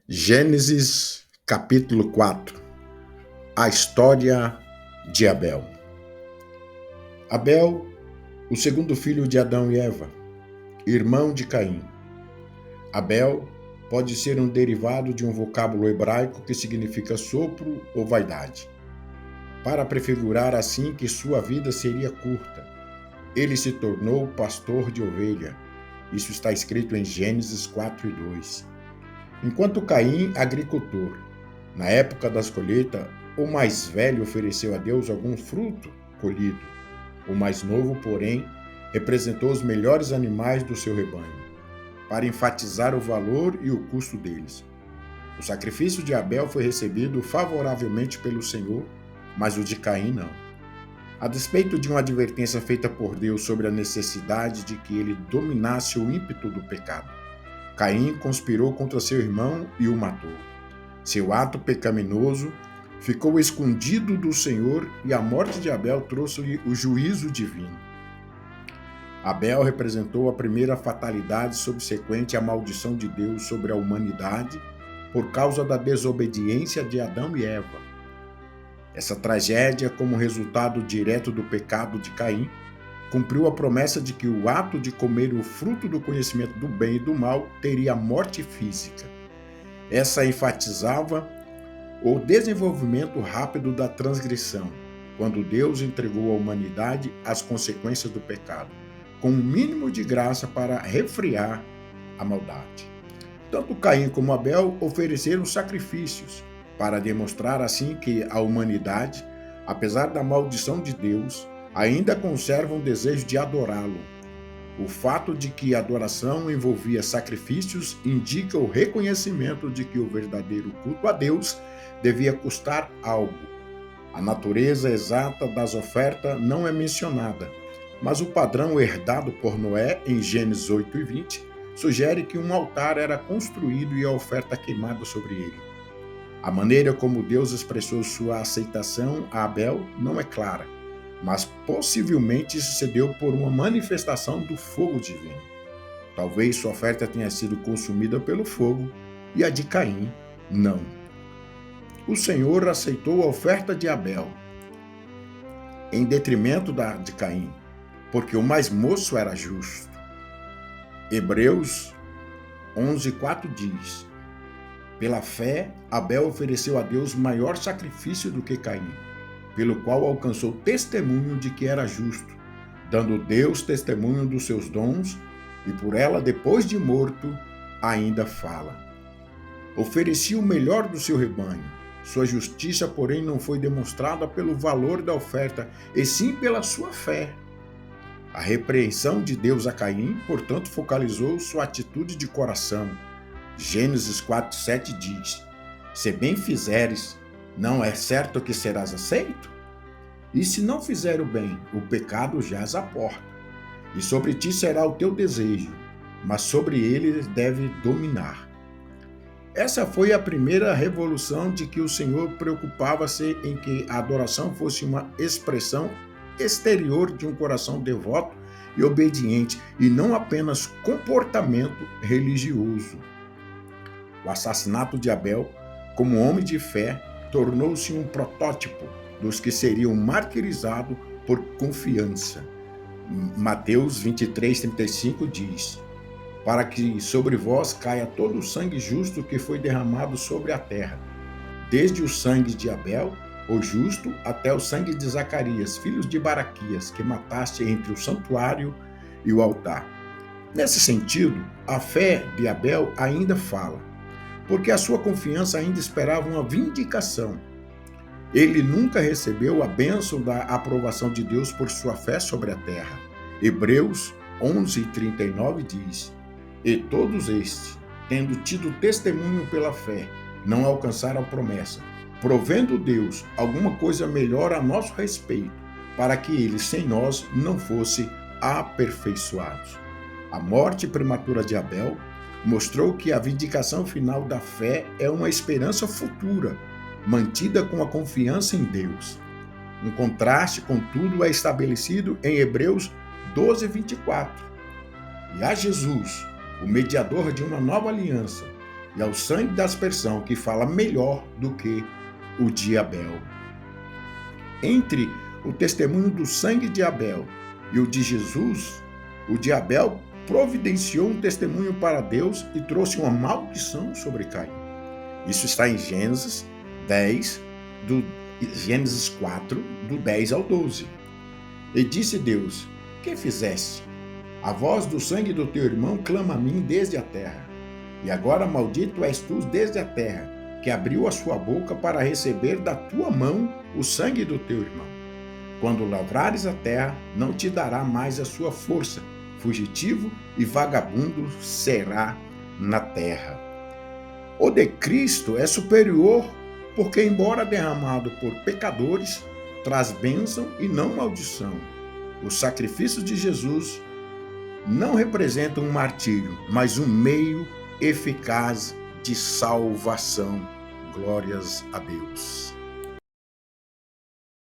Gênesis capítulo 4. A história de Abel. Abel, o segundo filho de Adão e Eva, irmão de Caim. Abel pode ser um derivado de um vocábulo hebraico que significa sopro ou vaidade, para prefigurar assim que sua vida seria curta. Ele se tornou pastor de ovelha. Isso está escrito em Gênesis 4:2. Enquanto Caim, agricultor. Na época das colheitas, o mais velho ofereceu a Deus algum fruto colhido. O mais novo, porém, representou os melhores animais do seu rebanho, para enfatizar o valor e o custo deles. O sacrifício de Abel foi recebido favoravelmente pelo Senhor, mas o de Caim não. A despeito de uma advertência feita por Deus sobre a necessidade de que ele dominasse o ímpeto do pecado, Caim conspirou contra seu irmão e o matou. Seu ato pecaminoso ficou escondido do Senhor e a morte de Abel trouxe-lhe o juízo divino. Abel representou a primeira fatalidade subsequente à maldição de Deus sobre a humanidade por causa da desobediência de Adão e Eva. Essa tragédia, como resultado direto do pecado de Caim, cumpriu a promessa de que o ato de comer o fruto do conhecimento do bem e do mal teria morte física. Essa enfatizava o desenvolvimento rápido da transgressão, quando Deus entregou à humanidade as consequências do pecado, com um mínimo de graça para refrear a maldade. Tanto Caim como Abel ofereceram sacrifícios, para demonstrar assim que a humanidade, apesar da maldição de Deus, ainda conserva um desejo de adorá-lo. O fato de que a adoração envolvia sacrifícios indica o reconhecimento de que o verdadeiro culto a Deus devia custar algo. A natureza exata das ofertas não é mencionada, mas o padrão herdado por Noé em Gênesis 8:20 sugere que um altar era construído e a oferta queimada sobre ele. A maneira como Deus expressou sua aceitação a Abel não é clara, mas possivelmente isso se deu por uma manifestação do fogo divino. Talvez sua oferta tenha sido consumida pelo fogo e a de Caim não. O Senhor aceitou a oferta de Abel em detrimento da de Caim, porque o mais moço era justo. Hebreus 11:4 diz: pela fé, Abel ofereceu a Deus maior sacrifício do que Caim, pelo qual alcançou testemunho de que era justo, dando Deus testemunho dos seus dons, e por ela, depois de morto, ainda fala. Oferecia o melhor do seu rebanho. Sua justiça, porém, não foi demonstrada pelo valor da oferta, e sim pela sua fé. A repreensão de Deus a Caim, portanto, focalizou sua atitude de coração. Gênesis 4:7 diz: se bem fizeres, não é certo que serás aceito? E se não fizer o bem, o pecado jaz à porta, e sobre ti será o teu desejo, mas sobre ele deve dominar. Essa foi a primeira revolução de que o Senhor preocupava-se em que a adoração fosse uma expressão exterior de um coração devoto e obediente, e não apenas comportamento religioso. O assassinato de Abel, como homem de fé, tornou-se um protótipo dos que seriam martirizados por confiança. Mateus 23:35 diz: para que sobre vós caia todo o sangue justo que foi derramado sobre a terra, desde o sangue de Abel, o justo, até o sangue de Zacarias, filho de Baraquias, que mataste entre o santuário e o altar. Nesse sentido, a fé de Abel ainda fala, porque a sua confiança ainda esperava uma vindicação. Ele nunca recebeu a bênção da aprovação de Deus por sua fé sobre a terra. Hebreus 11:39 diz: e todos estes, tendo tido testemunho pela fé, não alcançaram a promessa, provendo Deus alguma coisa melhor a nosso respeito, para que eles sem nós não fossem aperfeiçoados. A morte prematura de Abel mostrou que a vindicação final da fé é uma esperança futura, mantida com a confiança em Deus. Um contraste, contudo, é estabelecido em Hebreus 12:24. E a Jesus, o mediador de uma nova aliança, e ao sangue da aspersão, que fala melhor do que o de Abel. Entre o testemunho do sangue de Abel e o de Jesus, o de Abel providenciou um testemunho para Deus e trouxe uma maldição sobre Caim. Isso está em Gênesis 4, do 10 ao 12. E disse Deus: que fizeste? A voz do sangue do teu irmão clama a mim desde a terra. E agora maldito és tu desde a terra, que abriu a sua boca para receber da tua mão o sangue do teu irmão. Quando lavrares a terra, não te dará mais a sua força. Fugitivo e vagabundo será na terra. O de Cristo é superior, porque, embora derramado por pecadores, traz bênção e não maldição. O sacrifício de Jesus não representa um martírio, mas um meio eficaz de salvação. Glórias a Deus.